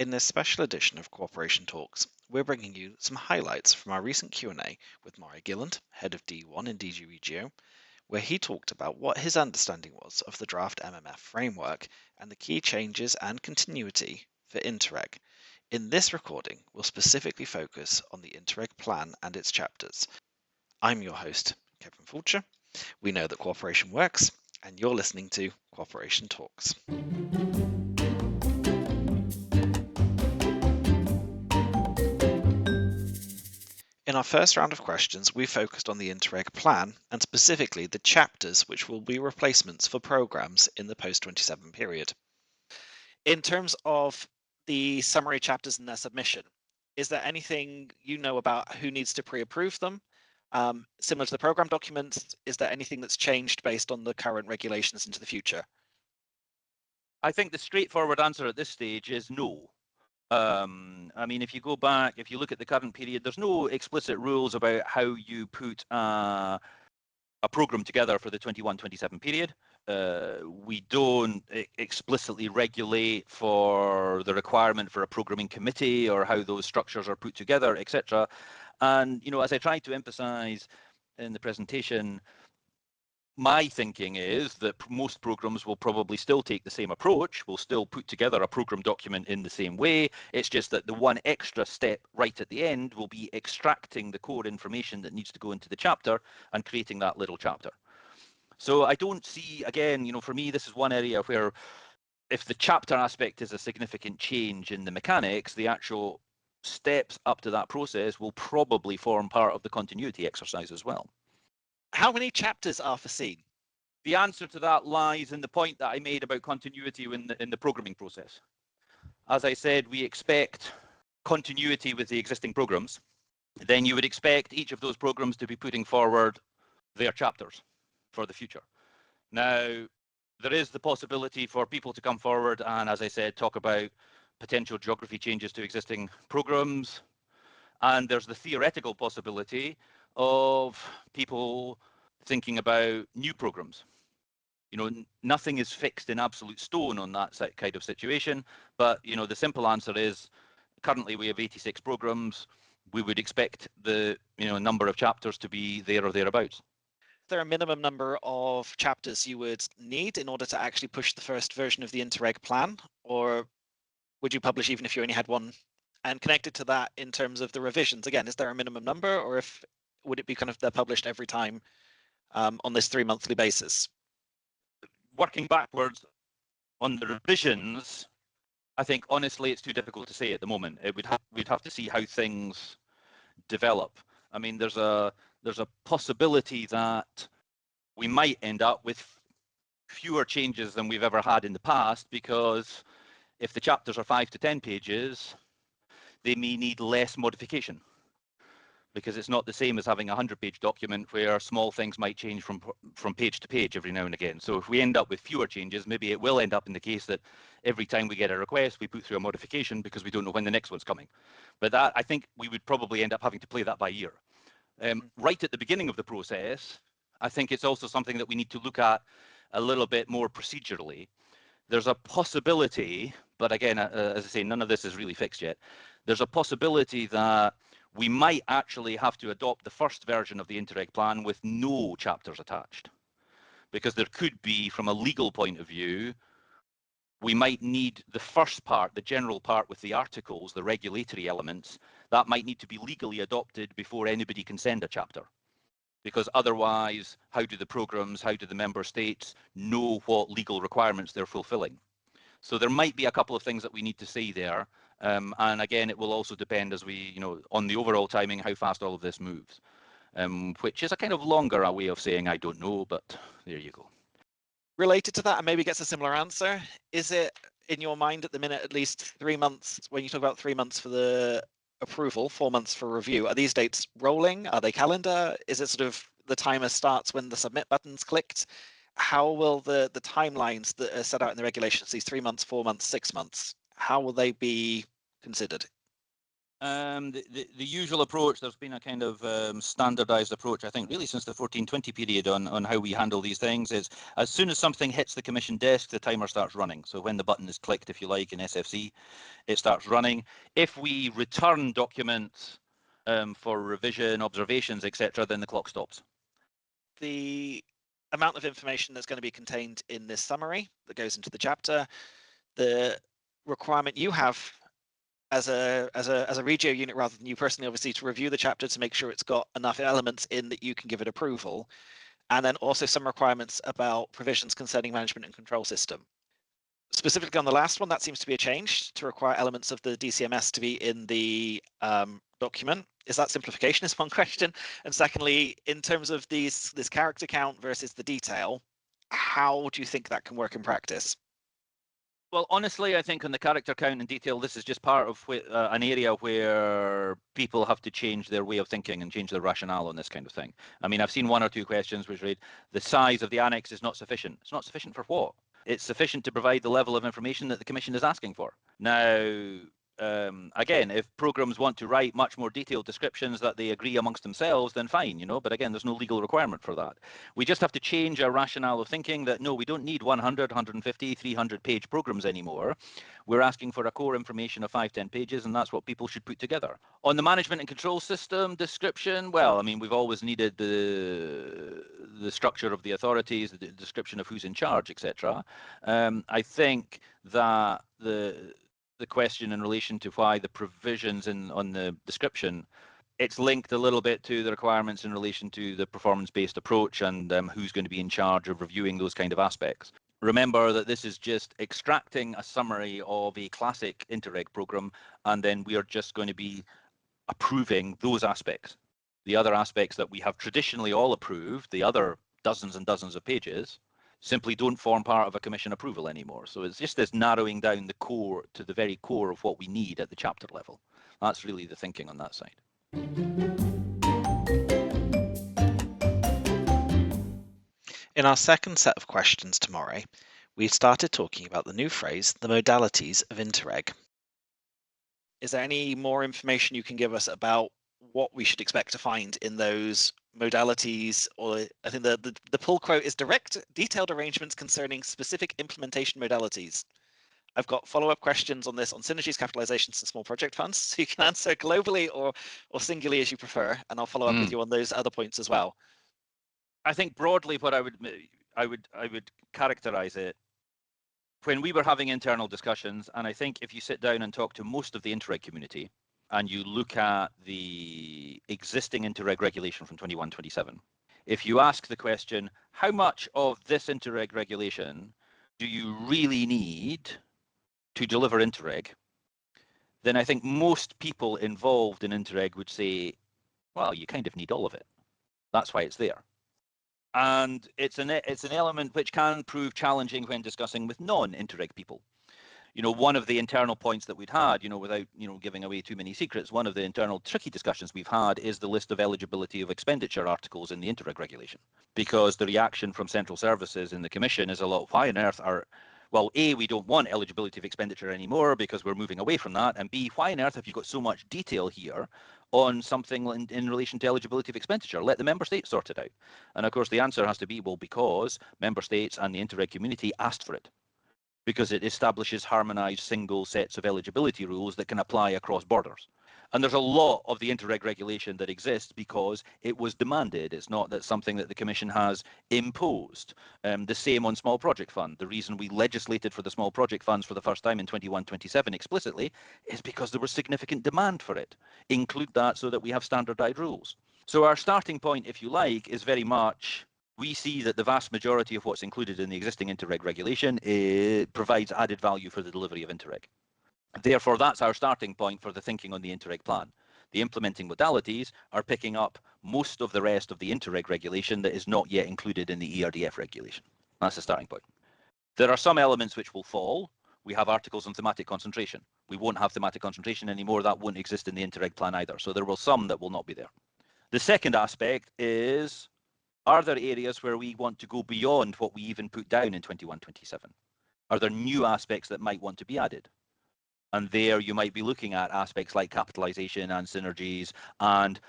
In this special edition of Cooperation Talks, we're bringing you some highlights from our recent Q&A with Moray Gilland, Head of D1 in DG Regio, where he talked about what his understanding was of the draft MMF framework and the key changes and continuity for Interreg. In this recording, we'll specifically focus on the Interreg Plan and its chapters. I'm your host, Kevin Fulcher. We know that cooperation works, and you're listening to Cooperation Talks. In our first round of questions, we focused on the Interreg Plan and specifically the chapters which will be replacements for programmes in the post-27 period. In terms of the summary chapters and their submission, is there anything you know about who needs to pre-approve them? Similar to the programme documents, is there anything that's changed based on the current regulations into the future? I think the straightforward answer at this stage is no. I mean, if you go back, if you look at the current period, there's no explicit rules about how you put a programme together for the 21-27 period. We don't explicitly regulate for the requirement for a programming committee or how those structures are put together, etc. And, you know, as I tried to emphasize in the presentation, my thinking is that most programs will probably still take the same approach, will still put together a program document in the same way. It's just that the one extra step right at the end will be extracting the core information that needs to go into the chapter and creating that little chapter. So I don't see, again, you know, for me, this is one area where if the chapter aspect is a significant change in the mechanics, the actual steps up to that process will probably form part of the continuity exercise as well. How many chapters are foreseen? The answer to that lies in the point that I made about continuity in the programming process. As I said, we expect continuity with the existing programs. Then you would expect each of those programs to be putting forward their chapters for the future. Now, there is the possibility for people to come forward and, as I said, talk about potential geography changes to existing programs. And there's the theoretical possibility of people thinking about new programs. You know, nothing is fixed in absolute stone on that kind of situation, but, you know, the simple answer is currently we have 86 programs. We would expect the, you know, number of chapters to be there or thereabouts. Is there a minimum number of chapters you would need in order to actually push the first version of the Interreg Plan, or would you publish even if you only had one? And connected to that, in terms of the revisions, again, is there a minimum number, or would it be kind of they're published every time on this 3-monthly basis? Working backwards on the revisions, I think honestly it's too difficult to say at the moment. We'd have to see how things develop. I mean, there's a possibility that we might end up with fewer changes than we've ever had in the past, because if the chapters are 5 to 10 pages, they may need less modification, because it's not the same as having a 100-page document where small things might change from page to page every now and again. So if we end up with fewer changes, maybe it will end up in the case that every time we get a request, we put through a modification because we don't know when the next one's coming. But that, I think we would probably end up having to play that by ear. Right at the beginning of the process, I think it's also something that we need to look at a little bit more procedurally. There's a possibility, but again, as I say, none of this is really fixed yet. There's a possibility that we might actually have to adopt the first version of the Interreg Plan with no chapters attached, because there could be, from a legal point of view, we might need the first part, the general part with the articles, the regulatory elements, that might need to be legally adopted before anybody can send a chapter. Because otherwise, how do the programs, how do the member states know what legal requirements they're fulfilling? So there might be a couple of things that we need to see there. And again, it will also depend as we, you know, on the overall timing, how fast all of this moves, which is a kind of longer way of saying I don't know, but there you go. Related to that, and maybe gets a similar answer, is it in your mind at the minute at least 3 months, when you talk about 3 months for the approval, 4 months for review, are these dates rolling? Are they calendar? Is it sort of the timer starts when the submit button's clicked? How will the timelines that are set out in the regulations, these 3 months, 4 months, 6 months, how will they be considered? The usual approach, there's been a kind of standardized approach, I think, really since the 1420 period on how we handle these things, is as soon as something hits the commission desk, the timer starts running. So when the button is clicked, if you like, in SFC, it starts running. If we return documents for revision, observations, etc., then the clock stops. The amount of information that's going to be contained in this summary that goes into the chapter, the requirement you have as a regio unit rather than you personally, obviously, to review the chapter to make sure it's got enough elements in that you can give it approval, and then also some requirements about provisions concerning management and control system. Specifically on the last one, that seems to be a change to require elements of the DCMS to be in the document. Is that simplification is one question. And secondly, in terms of this character count versus the detail, how do you think that can work in practice? Well, honestly, I think on the character count and detail, this is just part of an area where people have to change their way of thinking and change their rationale on this kind of thing. I mean, I've seen one or two questions which read, the size of the annex is not sufficient. It's not sufficient for what? It's sufficient to provide the level of information that the Commission is asking for. Now, again, if programs want to write much more detailed descriptions that they agree amongst themselves, then fine, you know, but again, there's no legal requirement for that. We just have to change our rationale of thinking that, no, we don't need 100, 150, 300 page programs anymore. We're asking for a core information of 5-10 pages, and that's what people should put together. On the management and control system description, well, I mean, we've always needed the structure of the authorities, the description of who's in charge, etc. I think that the question in relation to why the provisions on the description, it's linked a little bit to the requirements in relation to the performance-based approach and who's going to be in charge of reviewing those kind of aspects. Remember that this is just extracting a summary of a classic Interreg program, and then we are just going to be approving those aspects. The other aspects that we have traditionally all approved, the other dozens and dozens of pages, simply don't form part of a commission approval anymore. So it's just this narrowing down the core to the very core of what we need at the chapter level. That's really the thinking on that side. In our second set of questions to Moray, we've started talking about the new phrase, the modalities of Interreg. Is there any more information you can give us about what we should expect to find in those modalities? Or I think the pull quote is direct, detailed arrangements concerning specific implementation modalities. I've got follow-up questions on this on synergies, capitalizations, and small project funds. So you can answer globally or singularly as you prefer, and I'll follow up with you on those other points as well. I think broadly what I would characterize it, when we were having internal discussions, and I think if you sit down and talk to most of the Interreg community, and you look at the existing Interreg regulation from 21-27, if you ask the question, how much of this Interreg regulation do you really need to deliver Interreg, then I think most people involved in Interreg would say, well, you kind of need all of it. That's why it's there. And it's an element which can prove challenging when discussing with non-Interreg people. You know, one of the internal points that we'd had, you know, without, you know, giving away too many secrets, one of the internal tricky discussions we've had is the list of eligibility of expenditure articles in the Interreg regulation. Because the reaction from central services in the Commission is a lot, why on earth are, well, A, we don't want eligibility of expenditure anymore because we're moving away from that, and B, why on earth have you got so much detail here on something in relation to eligibility of expenditure? Let the member states sort it out. And of course, the answer has to be, well, because member states and the Interreg community asked for it, because it establishes harmonized single sets of eligibility rules that can apply across borders. And there's a lot of the Interreg regulation that exists because it was demanded. It's not that something that the Commission has imposed. The same on small project fund. The reason we legislated for the small project funds for the first time in 21-27 explicitly is because there was significant demand for it. Include that so that we have standardized rules. So our starting point, if you like, is very much, we see that the vast majority of what's included in the existing Interreg regulation provides added value for the delivery of Interreg. Therefore, that's our starting point for the thinking on the Interreg plan. The implementing modalities are picking up most of the rest of the Interreg regulation that is not yet included in the ERDF regulation. That's the starting point. There are some elements which will fall. We have articles on thematic concentration. We won't have thematic concentration anymore. That won't exist in the Interreg plan either. So there will some that will not be there. The second aspect is, are there areas where we want to go beyond what we even put down in 21-27? Are there new aspects that might want to be added? And there you might be looking at aspects like capitalization and synergies and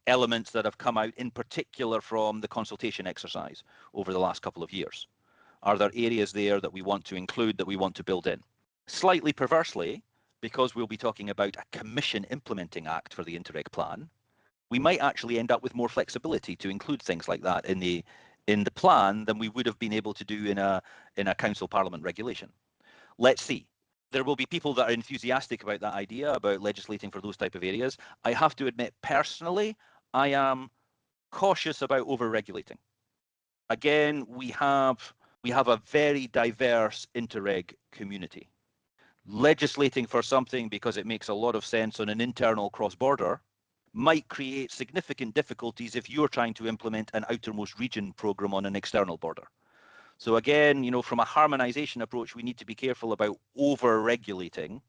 elements that have come out in particular from the consultation exercise over the last couple of years. Are there areas there that we want to include, that we want to build in? Slightly perversely, because we'll be talking about a Commission implementing act for the Interreg Plan, we might actually end up with more flexibility to include things like that in the plan than we would have been able to do in a Council Parliament regulation. Let's see. There will be people that are enthusiastic about that idea, about legislating for those type of areas. I have to admit, personally, I am cautious about over-regulating. Again, we have a very diverse Interreg community. Legislating for something because it makes a lot of sense on an internal cross-border might create significant difficulties if you're trying to implement an outermost region program on an external border. So again, you know, from a harmonization approach, we need to be careful about over-regulating.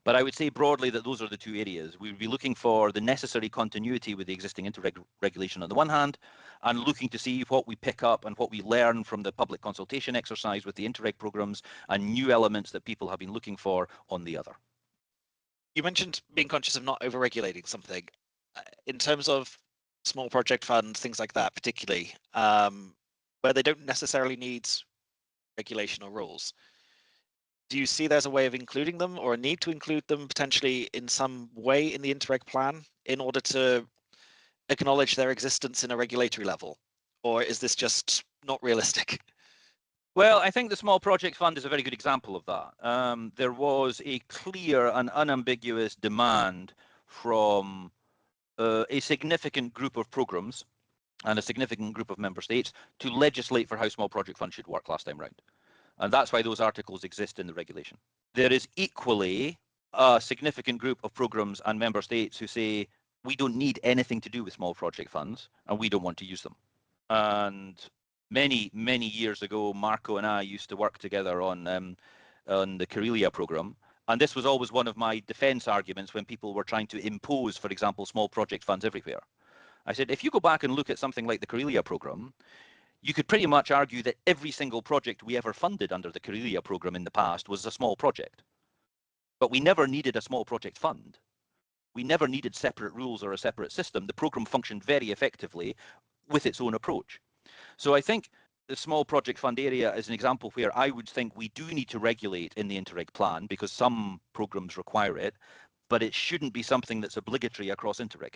But I would say broadly that those are the two areas. We would be looking for the necessary continuity with the existing Interreg regulation on the one hand, and looking to see what we pick up and what we learn from the public consultation exercise with the Interreg programs and new elements that people have been looking for on the other. You mentioned being conscious of not over-regulating something. In terms of small project funds, things like that, particularly, where they don't necessarily need regulation or rules. Do you see there's a way of including them or a need to include them potentially in some way in the Interreg plan in order to acknowledge their existence in a regulatory level? Or is this just not realistic? Well, I think the Small Project Fund is a very good example of that. There was a clear and unambiguous demand from a significant group of programs and a significant group of member states to legislate for how Small Project Fund should work last time round. And that's why those articles exist in the regulation. There is equally a significant group of programs and member states who say, we don't need anything to do with small project funds and we don't want to use them. And many, many years ago, Marco and I used to work together on the Karelia program. And this was always one of my defense arguments when people were trying to impose, for example, small project funds everywhere. I said, if you go back and look at something like the Karelia program, you could pretty much argue that every single project we ever funded under the Karelia program in the past was a small project. But we never needed a small project fund. We never needed separate rules or a separate system. The program functioned very effectively with its own approach. So I think the small project fund area is an example where I would think we do need to regulate in the Interreg plan because some programs require it, but it shouldn't be something that's obligatory across Interreg.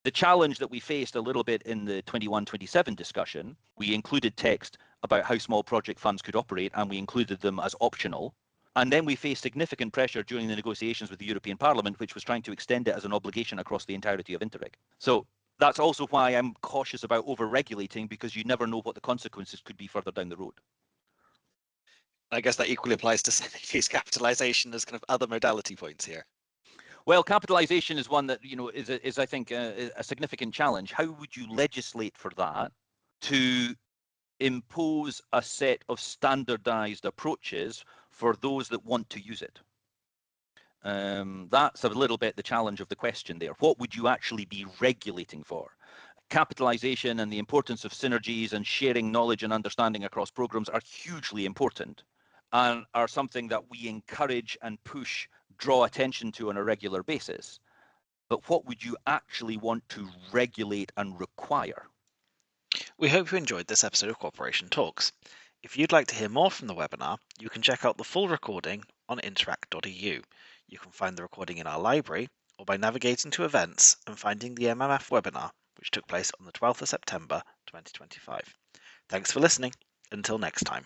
The challenge that we faced a little bit in the 21-27 discussion, we included text about how small project funds could operate and we included them as optional. And then we faced significant pressure during the negotiations with the European Parliament, which was trying to extend it as an obligation across the entirety of Interreg. So that's also why I'm cautious about over-regulating, because you never know what the consequences could be further down the road. I guess that equally applies to synergies, capitalization as kind of other modality points here. Well, capitalization is one that, you know, is I think a significant challenge. How would you legislate for that to impose a set of standardized approaches for those that want to use it? That's a little bit the challenge of the question there. What would you actually be regulating for? Capitalization and the importance of synergies and sharing knowledge and understanding across programs are hugely important and are something that we encourage and push, draw attention to on a regular basis. But what would you actually want to regulate and require? We hope you enjoyed this episode of Cooperation Talks. If you'd like to hear more from the webinar, you can check out the full recording on interreg.eu. You can find the recording in our library or by navigating to events and finding the MFF webinar, which took place on the 12th of September 2025. Thanks for listening. Until next time.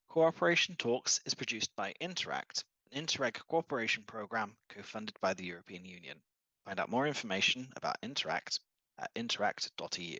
Cooperation Talks is produced by Interact, an Interreg cooperation program co-funded by the European Union. Find out more information about Interact at interreg.eu.